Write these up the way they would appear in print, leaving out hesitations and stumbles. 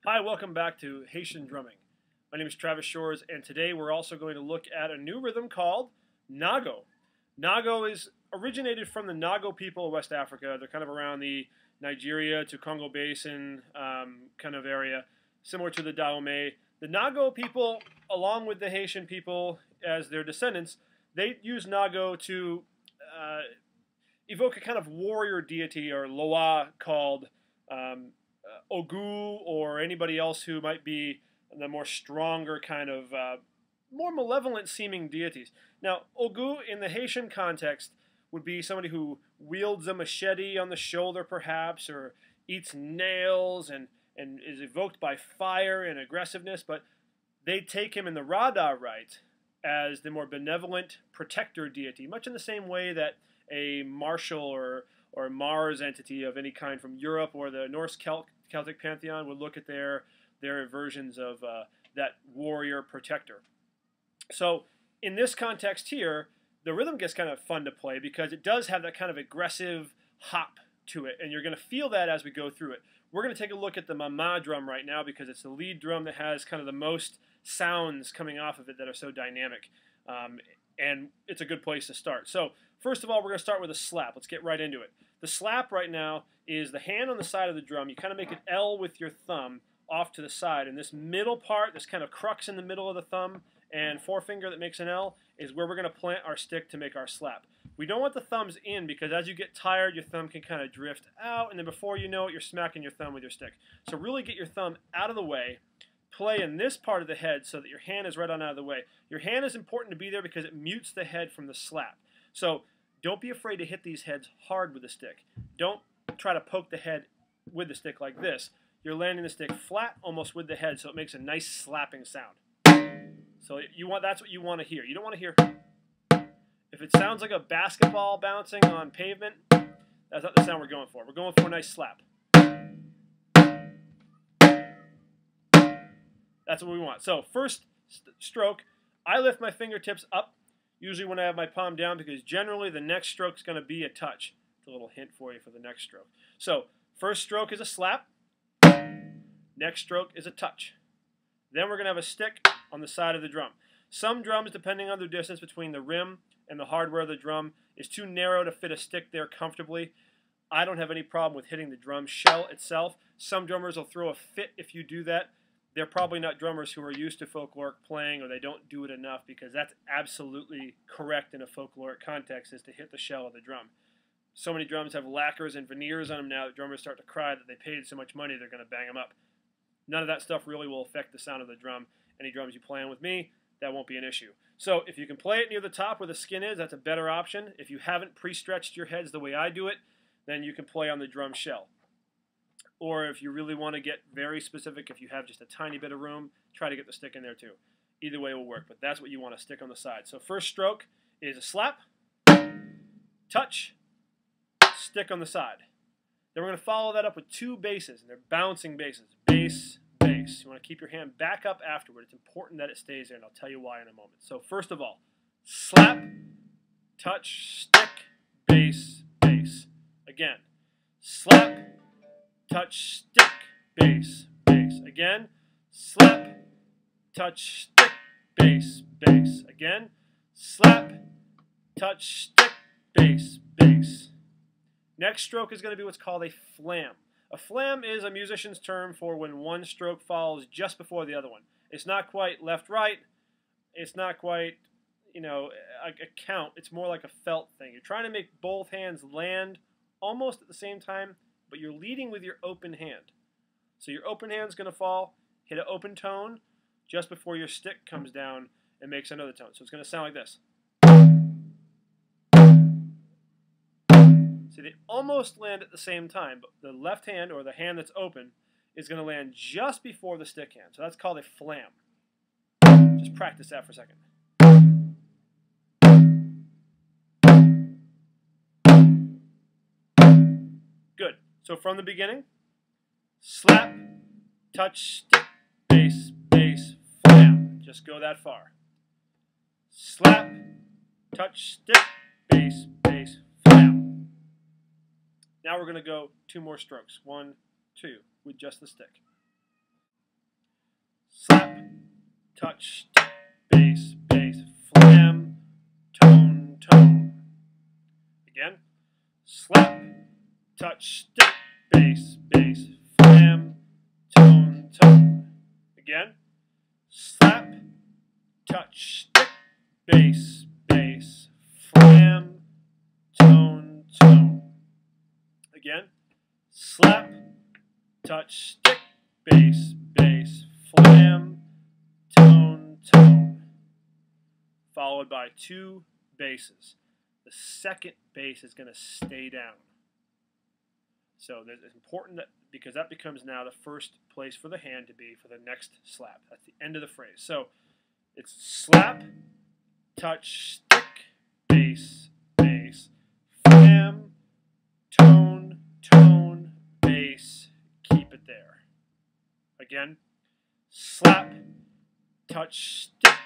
Hi, welcome back to Haitian drumming. My name is Travis Shores, and today we're also going to look at a new rhythm called Nago. Nago is originated from the Nago people of West Africa. They're kind of around the Nigeria to Congo Basin kind of area, similar to the Dahomey. The Nago people, along with the Haitian people as their descendants, they use Nago to evoke a kind of warrior deity or loa called Ogu, or anybody else who might be the more stronger kind of more malevolent seeming deities. Now, Ogu in the Haitian context would be somebody who wields a machete on the shoulder perhaps, or eats nails and is evoked by fire and aggressiveness, but they take him in the Rada rite as the more benevolent protector deity, much in the same way that a martial or Mars entity of any kind from Europe or the Norse Celtic pantheon would look at their versions of that warrior protector. So in this context here, the rhythm gets kind of fun to play because it does have that kind of aggressive hop to it, and you're going to feel that as we go through it. We're going to take a look at the Mamman drum right now because it's the lead drum that has kind of the most sounds coming off of it that are so dynamic, and it's a good place to start. So first of all, we're going to start with a slap. Let's get right into it. The slap right now is the hand on the side of the drum. You kind of make an L with your thumb off to the side, and this middle part, this kind of crux in the middle of the thumb and forefinger that makes an L, is where we're going to plant our stick to make our slap. We don't want the thumbs in because as you get tired, your thumb can kind of drift out, and then before you know it, you're smacking your thumb with your stick. So really get your thumb out of the way, play in this part of the head so that your hand is right on out of the way. Your hand is important to be there because it mutes the head from the slap. So don't be afraid to hit these heads hard with the stick. Don't try to poke the head with the stick like this. You're landing the stick flat almost with the head, so it makes a nice slapping sound. So that's what you want to hear. You don't want to hear. If it sounds like a basketball bouncing on pavement, that's not the sound we're going for. We're going for a nice slap. That's what we want. So first stroke, I lift my fingertips up, usually when I have my palm down, because generally the next stroke is going to be a touch. It's a little hint for you for the next stroke. So first stroke is a slap. Next stroke is a touch. Then we're going to have a stick on the side of the drum. Some drums, depending on the distance between the rim and the hardware of the drum, is too narrow to fit a stick there comfortably. I don't have any problem with hitting the drum shell itself. Some drummers will throw a fit if you do that. They're probably not drummers who are used to folkloric playing, or they don't do it enough, because that's absolutely correct in a folkloric context, is to hit the shell of the drum. So many drums have lacquers and veneers on them now that drummers start to cry that they paid so much money they're going to bang them up. None of that stuff really will affect the sound of the drum. Any drums you play on with me, that won't be an issue. So if you can play it near the top where the skin is, that's a better option. If you haven't pre-stretched your heads the way I do it, then you can play on the drum shell. Or if you really want to get very specific, if you have just a tiny bit of room, try to get the stick in there too. Either way will work, but that's what you want to stick on the side. So first stroke is a slap, touch, stick on the side. Then we're going to follow that up with two basses, and they're bouncing basses. Bass, bass. You want to keep your hand back up afterward. It's important that it stays there, and I'll tell you why in a moment. So first of all, slap, touch, stick, bass, bass. Again, slap, touch, stick, bass, bass. Again, slap, touch, stick, bass, bass. Again, slap, touch, stick, bass, bass. Next stroke is going to be what's called a flam. A flam is a musician's term for when one stroke falls just before the other one. It's not quite left-right. It's not quite, a count. It's more like a felt thing. You're trying to make both hands land almost at the same time, but you're leading with your open hand. So your open hand's going to fall, hit an open tone just before your stick comes down and makes another tone. So it's going to sound like this. See, they almost land at the same time, but the left hand, or the hand that's open, is going to land just before the stick hand. So that's called a flam. Just practice that for a second. Good. So from the beginning, slap, touch, stick, bass, bass, flam. Just go that far. Slap, touch, stick, bass, bass, flam. Now we're going to go two more strokes. 1, 2, with just the stick. slap, touch, stick, bass, bass, flam, tone, tone. Again, slap, touch, stick, bass, bass, flam, tone, tone. Again, slap, touch, stick, bass, bass, flam, tone, tone. Again, slap, touch, stick, bass, bass, flam, tone, tone. Followed by 2 basses. The second bass is going to stay down. So it's important that, because that becomes now the first place for the hand to be for the next slap. That's the end of the phrase. So it's slap, touch, stick, bass, bass, flam, tone, tone, bass. Keep it there. Again, slap, touch, stick,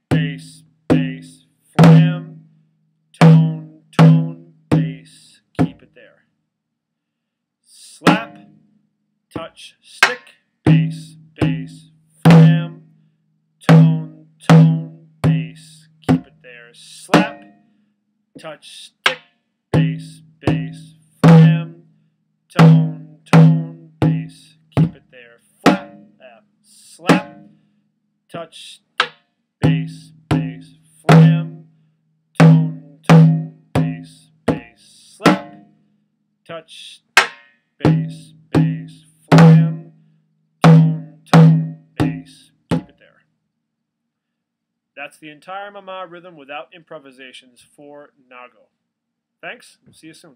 bass, bass, flam, tone, tone, bass. Keep it there. Slap, touch, stick, bass, bass, flam, tone, tone, bass. Keep it there. Slap, touch, stick, bass, bass, flam, tone, tone, bass. Keep it there. Slap, touch, stick, bass, bass, flam, tone, tone, bass, bass. Slap, touch, stick, bass, bass, flam, tone, tone, bass. Keep it there. That's the entire Mamman rhythm without improvisations for Nago. Thanks. We'll see you soon.